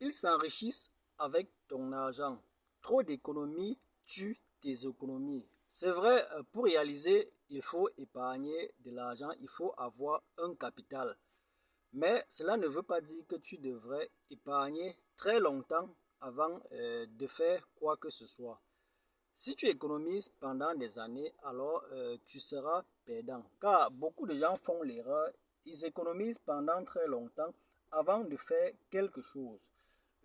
Ils s'enrichissent avec ton argent. Trop d'économies tue tes économies. C'est vrai, pour réaliser, il faut épargner de l'argent, il faut avoir un capital. Mais cela ne veut pas dire que tu devrais épargner très longtemps avant de faire quoi que ce soit. Si tu économises pendant des années, alors tu seras perdant. Car beaucoup de gens font l'erreur, ils économisent pendant très longtemps avant de faire quelque chose.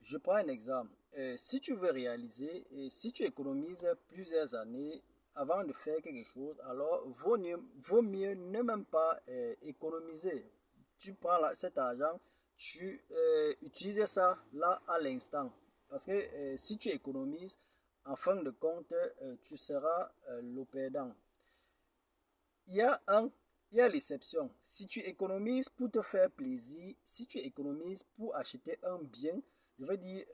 Je prends un exemple. Si tu veux réaliser, et si tu économises plusieurs années avant de faire quelque chose, alors vaut mieux ne même pas économiser. Tu prends cet argent, tu utilises ça là à l'instant. Parce que si tu économises, en fin de compte, tu seras le perdant. Il y a un, il y a l'exception. Si tu économises pour te faire plaisir, si tu économises pour acheter un bien, je veux dire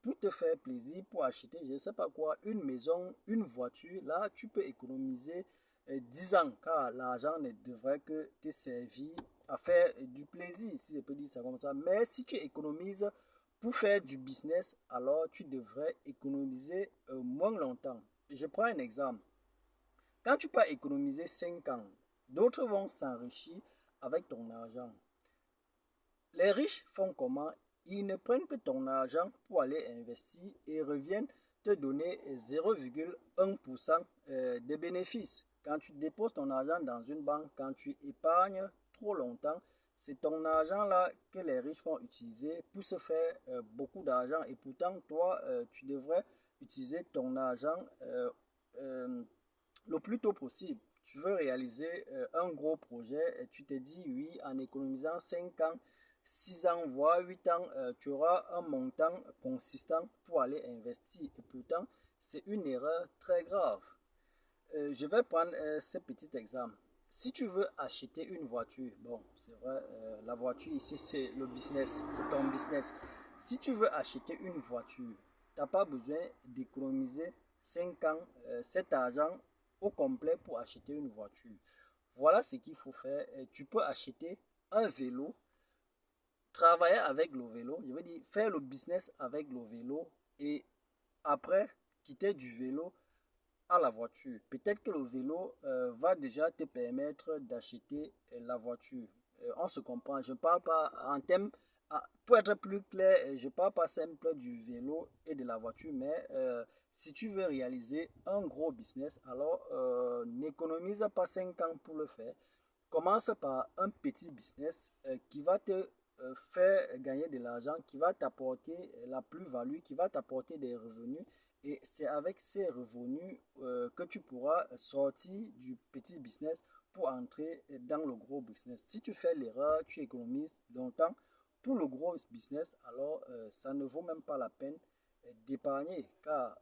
pour te faire plaisir, pour acheter, je ne sais pas quoi, une maison, une voiture, là, tu peux économiser 10 ans, car l'argent ne devrait que te servir à faire du plaisir, si je peux dire ça comme ça. Mais si tu économises pour faire du business, alors tu devrais économiser moins longtemps. Je prends un exemple. Quand tu peux économiser 5 ans, d'autres vont s'enrichir avec ton argent. Les riches font comment? Ils ne prennent que ton argent pour aller investir et reviennent te donner 0,1% de bénéfices. Quand tu déposes ton argent dans une banque, quand tu épargnes trop longtemps, c'est ton argent là que les riches vont utiliser pour se faire beaucoup d'argent. Et pourtant, toi, tu devrais utiliser ton argent le plus tôt possible. Tu veux réaliser un gros projet et tu te dis oui, en économisant 5 ans, 6 ans, voire 8 ans, tu auras un montant consistant pour aller investir. Et pourtant, c'est une erreur très grave. Je vais prendre ce petit exemple. Si tu veux acheter une voiture, bon, c'est vrai, la voiture ici, c'est le business, c'est ton business. Si tu veux acheter une voiture, tu n'as pas besoin d'économiser 5 ans, cet argent au complet pour acheter une voiture. Voilà ce qu'il faut faire. Tu peux acheter un vélo, travailler avec le vélo, je veux dire faire le business avec le vélo et après quitter du vélo à la voiture. Peut-être que le vélo va déjà te permettre d'acheter la voiture. On se comprend. Je ne parle pas en termes, pour être plus clair, je ne parle pas simple du vélo et de la voiture, mais si tu veux réaliser un gros business, alors n'économise pas 5 ans pour le faire. Commence par un petit business qui va te faire gagner de l'argent, qui va t'apporter la plus-value, qui va t'apporter des revenus. Et c'est avec ces revenus que tu pourras sortir du petit business pour entrer dans le gros business. Si tu fais l'erreur, tu économises longtemps pour le gros business, alors ça ne vaut même pas la peine d'épargner, car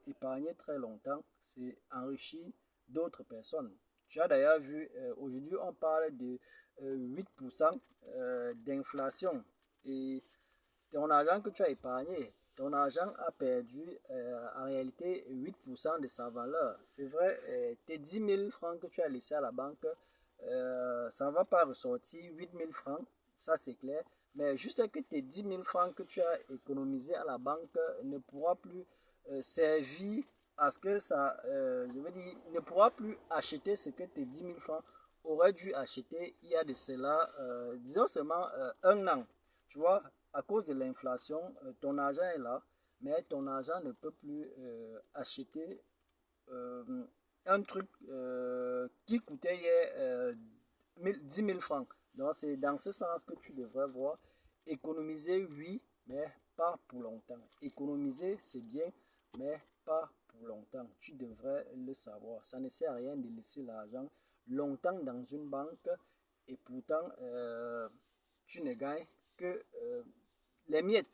épargner très longtemps, c'est enrichir d'autres personnes. Tu as d'ailleurs vu, aujourd'hui on parle de 8% d'inflation et ton argent que tu as épargné, ton argent a perdu en réalité 8% de sa valeur. C'est vrai, tes 10 000 francs que tu as laissés à la banque, ça ne va pas ressortir 8 000 francs, ça c'est clair. Mais juste que tes 10 000 francs que tu as économisés à la banque ne pourra plus servir à ce que ça, je veux dire, ne pourra plus acheter ce que tes 10 000 francs auraient dû acheter il y a de cela, disons seulement un an. Tu vois, à cause de l'inflation, ton argent est là, mais ton argent ne peut plus acheter euh, un truc qui coûtait hier 10 000 francs. Donc c'est dans ce sens que tu devrais voir. Économiser, oui, mais pas pour longtemps. Économiser, c'est bien, mais pas pour longtemps. Tu devrais le savoir. Ça ne sert à rien de laisser l'argent longtemps dans une banque et pourtant tu ne gagnes que les miettes.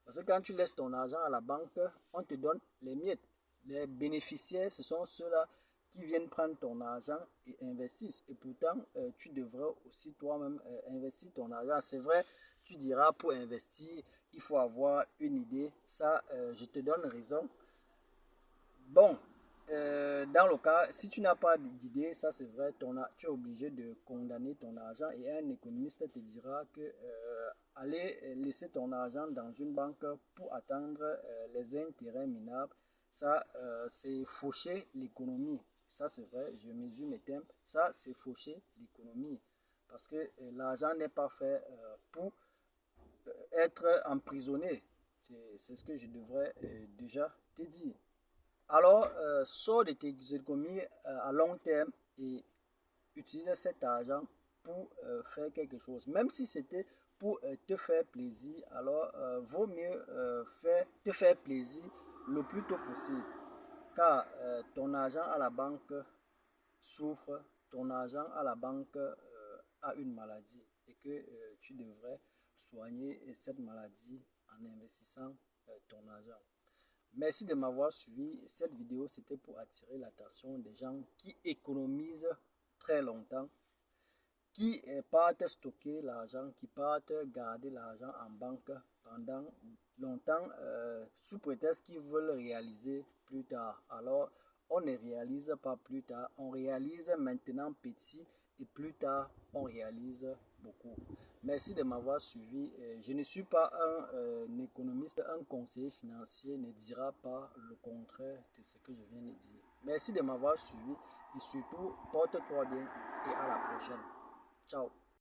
Parce que quand tu laisses ton argent à la banque, on te donne les miettes. Les bénéficiaires, ce sont ceux-là qui viennent prendre ton argent et investissent. Et pourtant, tu devrais aussi toi-même investir ton argent. C'est vrai, tu diras pour investir, il faut avoir une idée. Ça, je te donne raison. Bon, dans le cas, si tu n'as pas d'idée, ça c'est vrai, tu es obligé de condamner ton argent et un économiste te dira que aller laisser ton argent dans une banque pour attendre les intérêts minables, ça, c'est faucher l'économie. Ça, c'est vrai, je mesure mes termes. Ça, c'est faucher l'économie. Parce que l'argent n'est pas fait pour être emprisonné. C'est ce que je devrais déjà te dire. Alors, sors de tes économies à long terme et utilise cet argent pour faire quelque chose. Même si c'était pour te faire plaisir, alors vaut mieux te faire plaisir le plus tôt possible. Car ton argent à la banque souffre, ton argent à la banque a une maladie et que tu devrais soigner cette maladie en investissant ton argent. Merci de m'avoir suivi. Cette vidéo, c'était pour attirer l'attention des gens qui économisent très longtemps, qui partent stocker l'argent, qui partent garder l'argent en banque pendant longtemps sous prétexte qu'ils veulent réaliser plus tard. Alors, on ne réalise pas plus tard, on réalise maintenant petit et plus tard, on réalise beaucoup. Merci de m'avoir suivi. Je ne suis pas un économiste, un conseiller financier ne dira pas le contraire de ce que je viens de dire. Merci de m'avoir suivi et surtout, porte-toi bien et à la prochaine. Ciao.